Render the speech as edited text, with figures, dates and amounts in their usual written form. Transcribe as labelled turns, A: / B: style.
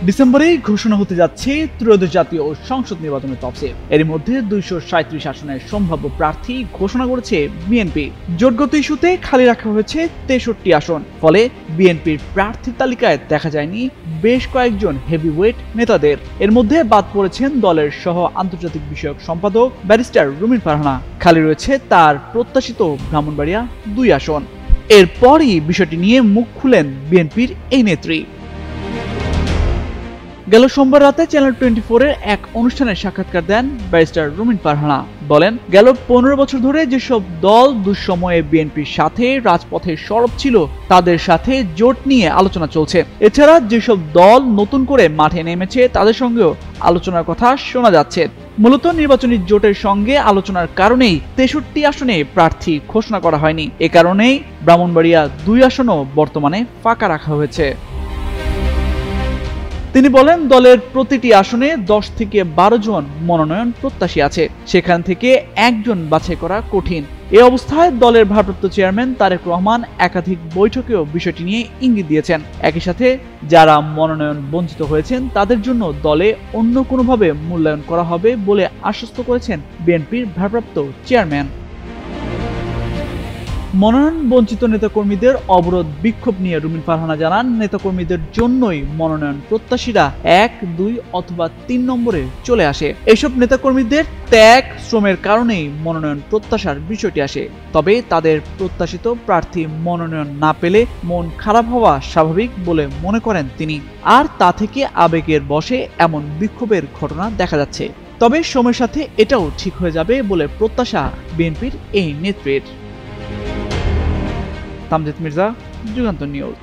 A: ডিসেম্বরেই ঘোষণা হতে যাচ্ছে ত্রয়োদশ জাতীয় সংসদ নির্বাচনের তফসিল। এর মধ্যে 237 আসনের সম্ভাব্য প্রার্থী ঘোষণা করেছে বিএনপি। জোটগত ইস্যুতে খালি রাখা হয়েছে 63 আসন। ফলে বিএনপির প্রার্থীর তালিকায় দেখা যায়নি বেশ কয়েকজন হেভিওয়েট নেতাদের। এর মধ্যে বাদ পড়েছেন দলের সহ আন্তর্জাতিক বিষয়ক সম্পাদক ব্যারিস্টার রুমিন ফারহানা। খালি রয়েছে তার প্রত্যাশিত ব্রাহ্মণবাড়িয়া 2 আসন। এরপরই বিষয়টি নিয়ে মুখ খুলেন বিএনপির এই নেত্রী। গেল সোমবার রাতে চ্যানেল 24-এর এক অনুষ্ঠানে সাক্ষাৎকার দেন ব্যারিস্টার রুমিন ফারহানা। বলেন, গেল 15 বছর ধরে যেসব দল দুঃসময়ে বিএনপির সাথে রাজপথে সরব ছিল তাদের সাথে জোট নিয়ে আলোচনা চলছে। এছাড়া যেসব দল নতুন করে মাঠে নেমেছে তাদের সঙ্গেও আলোচনার কথা শোনা যাচ্ছে। মূলত নির্বাচনী জোটের সঙ্গে আলোচনার কারণেই 63 আসনে প্রার্থী ঘোষণা করা হয়নি। এ কারণেই ব্রাহ্মণবাড়িয়া 2 আসনও বর্তমানে ফাঁকা রাখা হয়েছে। তিনি বলেন, দলের প্রতিটি আসনে 10 থেকে 12 জন মনোনয়ন প্রত্যাশী আছে। সেখান থেকে একজন বাছাই করা কঠিন। এ অবস্থায় দলের ভারপ্রাপ্ত চেয়ারম্যান তারেক রহমান একাধিক বৈঠকেও বিষয়টি নিয়ে ইঙ্গিত দিয়েছেন। একই সাথে যারা মনোনয়ন বঞ্চিত হয়েছেন তাদের জন্য দলে অন্য কোনোভাবে মূল্যায়ন করা হবে বলে আশ্বস্ত করেছেন বিএনপির ভারপ্রাপ্ত চেয়ারম্যান। মনোনয়ন বঞ্চিত নেতাকর্মীদের অবরোধ বিক্ষোভ নিয়ে রুমিন ফারহানা জানান, নেতাকর্মীদের জন্যই মনোনয়ন প্রত্যাশীরা 1, 2 অথবা 3 নম্বরে চলে আসে। এসব নেতাকর্মীদের ত্যাগ শ্রমের কারণেই মনোনয়ন প্রত্যাশার বিষয়টি আসে। তবে তাদের প্রত্যাশিত প্রার্থী মনোনয়ন না পেলে মন খারাপ হওয়া স্বাভাবিক বলে মনে করেন তিনি। আর তা থেকে আবেগের বশে এমন বিক্ষোভের ঘটনা দেখা যাচ্ছে। তবে সময়ের সাথে এটাও ঠিক হয়ে যাবে বলে প্রত্যাশা বিএনপির এই নেত্রীর। তামজিদ মির্জা, যুগান্তর নিউজ।